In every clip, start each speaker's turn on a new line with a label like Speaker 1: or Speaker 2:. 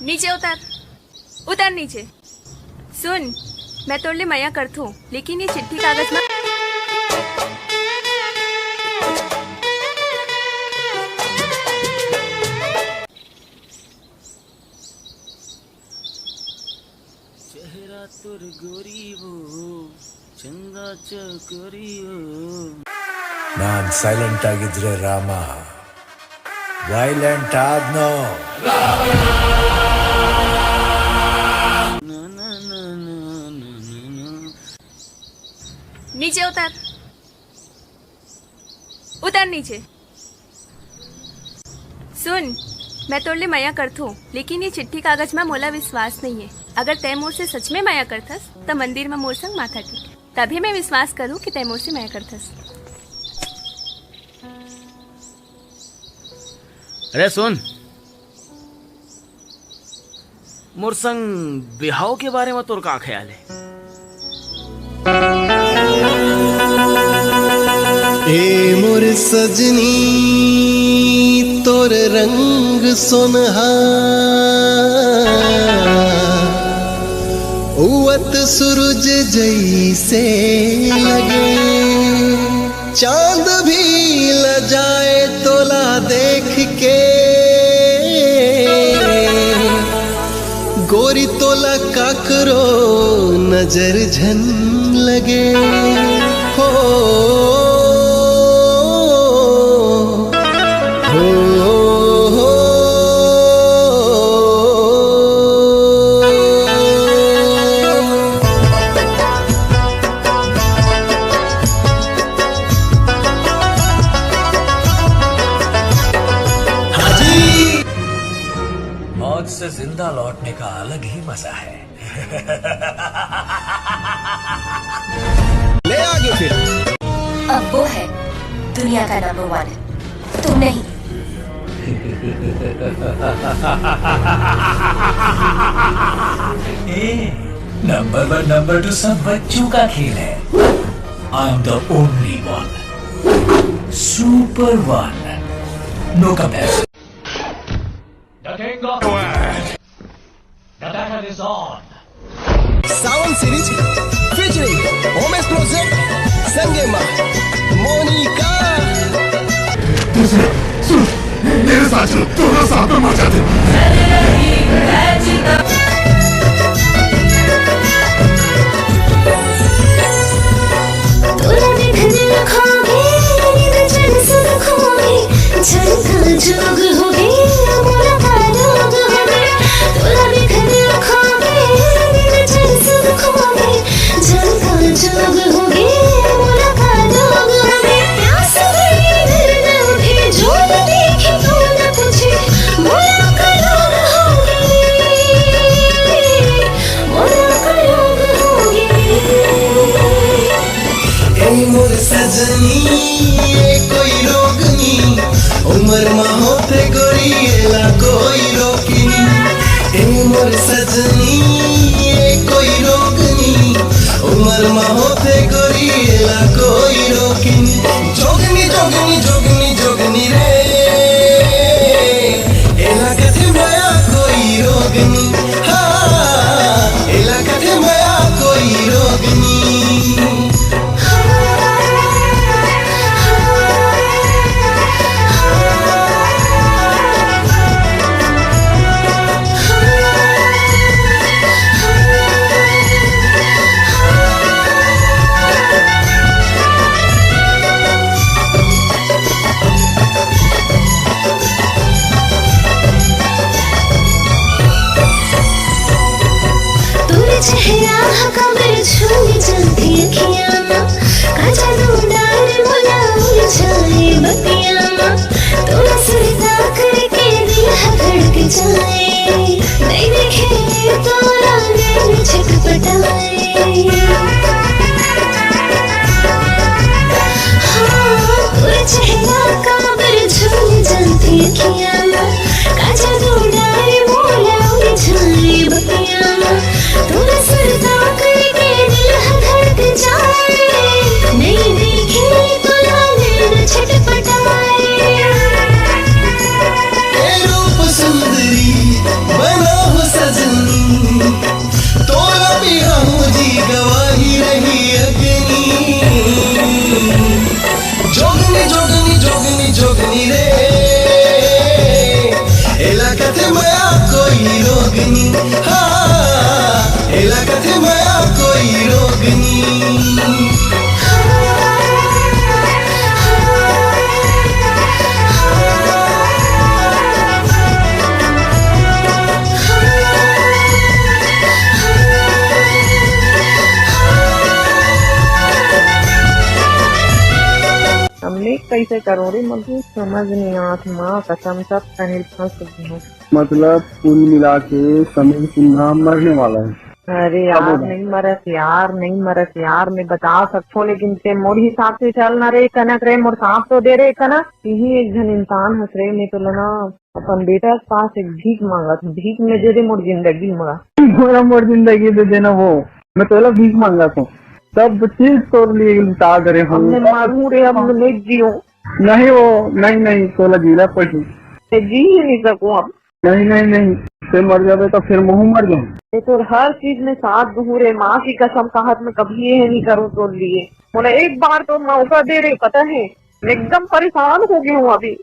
Speaker 1: नीचे उतर, उतर नीचे। सुन, मैं तोड़ ले मया करथू, लेकिन ये चिट्ठी कागज में
Speaker 2: चेहरा तुर गोरी वो चंदा चकोरी वो
Speaker 3: ನಾನ್ ಸೈಲೆಂಟ್ ಆಗಿದ್ರೆ ರಾಮ, ವೈಲೆಂಟ್ ಆದ್ನೋ
Speaker 1: नीचे उतर, उतर नीचे। सुन, मैं तोड़ ले मया करथू, लेकिन ये चिट्ठी कागज में मोला विश्वास नहीं है। अगर तय मोर से सच में मया करथस तो मंदिर में मोर संग माथा टेक, तभी मैं विश्वास करूं कि तय मोर से मया करथस।
Speaker 2: अरे सुन, मोर संग बिहाव के बारे में तोर का ख्याल है?
Speaker 4: ए मोर सजनी तोर रंग सोनहा, उवत सूरज जैसे लगे, चांद भी लजाए तोला देख के, गोरी तोला काकरो नजर झन लगे हो,
Speaker 3: मौत से जिंदा लौटने का अलग ही मजा है।
Speaker 4: ले आगे फिर।
Speaker 5: अब वो है दुनिया का नंबर 1, तुम नहीं।
Speaker 3: नंबर 1 नंबर 2 सब बच्चों का खेल है। I am the only one, super one, no comparison. The king of the world. The battle is on.
Speaker 4: Sound series featuring होमेस प्रोजेक्ट, संगेमा, मोनिका।
Speaker 6: मेरे साथ चलो, दोनों साथ में मर जाते।
Speaker 7: जोग हो गई मोरा का जोग हो गई, तोला बिखर रखोगे चल सब खोगे, जल का जोग हो गई मोरा का जोग हो गई, प्यास भरी दिल भी जोग देखे तो न पूछे, मोरा का जोग हो गई, मोरा का जोग हो गई।
Speaker 4: ए मोर सजनी ये कोई रोग नहीं, उमर माँ होते गोरिएला कोई रोकिनी। ए मोर सजनी ये कोई रोग नहीं, उमर माँ होते गोरिएला कोई रोकिनी। जोगनी जोगनी जोगनी जोगनी रे, एला कथे माया कोई रोगनी, हाँ एला कथे माया कोई रोगनी।
Speaker 7: चेहरा कमर छूने चलती अखियाँ, काजा दूदार मोला उलझाए बतियाँ, तोड़ा सरदा करके दिल धड़क जाए, नहीं देखे तोरा नैन छटपटाए। हाँ, तोड़ा चेहरा कमर छूने चलती अखियाँ, काजा दूदार मोला उलझाए बतियाँ, तोरा सरदा करके दिल धड़क जाए, नहीं देखे तोरा नैन छटपटाए।
Speaker 4: रूप सुंदरी कोई रोगनी हाँ एला कथे माया कोई रोगनी
Speaker 8: हमने कैसे करो रे मुझे समझ नहीं आत माँ कसम सब कहीं फंस गई हूँ।
Speaker 6: मतलब कुल मिला के समीर सिन्हा मरने वाला है।
Speaker 8: अरे यार नहीं मरत यार नहीं मरत यार मैं बता सकता लेकिन ते मोर हिसाब से चल ना रे कनक रे मोर सांप तो दे रे कनक यही एक जन इंसान हंस रे नहीं तो लेना अपन बेटा के पास एक भीख मांगा था भीख में दे दे मोर जिंदगी मांगा
Speaker 6: मोर जिंदगी दे देना वो मैं तो भीख मांगा था सब चीज तोड़ लिए लुटा दे रहे
Speaker 8: हमने मारू रे अब नहीं जियो
Speaker 6: नहीं वो नहीं तोला जीला पशु
Speaker 8: जी ही नहीं सकूं अब
Speaker 6: नहीं फिर मर जावे तो फिर मुँह मर जाऊँ
Speaker 8: तो हर चीज में साथ दूँ रे माँ की कसम कहत में कभी ये नहीं करूँ तो लिए बोले एक बार तो मौका दे रहे पता है मैं एकदम परेशान हो गई हूँ अभी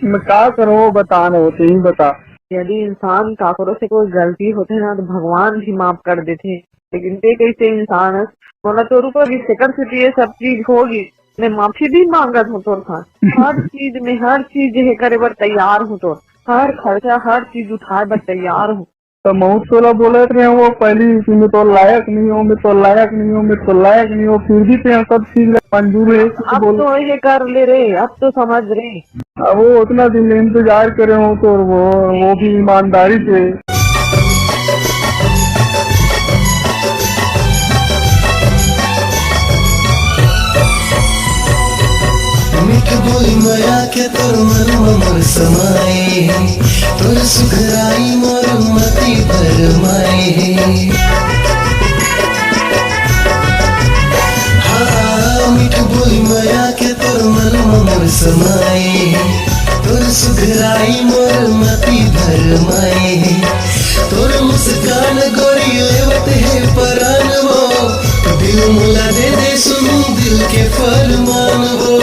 Speaker 6: मैं क्या करूँ वो बताना होते ही बता
Speaker 8: यदि इंसान काकरों से कोई गलती होते ना तो भगवान भी माफ कर देते लेकिन ते कैसे इंसान है बोला तो रुको अभी सेकंड से ये सब चीज होगी मैं माफी भी मांगत हूँ तोर था हर चीज है करे बर तैयार हूँ तो हर खर्चा हर चीज उठाए बर तैयार हूँ
Speaker 6: तो बहुत तोला बोले रहे वो पहली कि मैं तो लायक नहीं हूँ मैं तो लायक नहीं हूँ फिर भी ते सब चीज मंजूर है
Speaker 8: अब तो ये कर ले रे अब तो समझ रे
Speaker 6: अब वो उतना दिन इंतजार करे हूँ तो वो भी ईमानदारी से
Speaker 4: मिठ बोली माया के तोर मन मोर समाए तोर सुखराई मोर मति भरमाए हाँ मिठ बोली माया के तोर मन मोर समाए तोर सुखराई मोर मति भरमाए तोर मुस्कान गोरी लेवत है परान वो दिल मुला दे दे सुन दिल के फरमान वो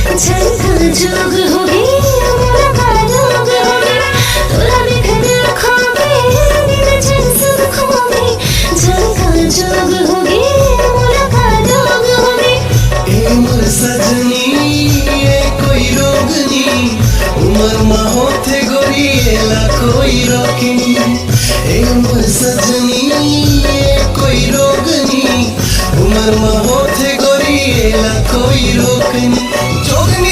Speaker 7: जोग हो गई मोरा का जोग हो गई तोरा में खदर खोगे नींद चैन सब खोगे जल का जोग हो गई मोरा का जोग हो गई
Speaker 4: ए मोर सजनी ये कोई रोगनी उमर मा होथे गोरी एला कोई रोकनी ए मोर सजनी ये कोई रोगनी उमर मा होथे गोरी एला कोई रोकनी जोगनी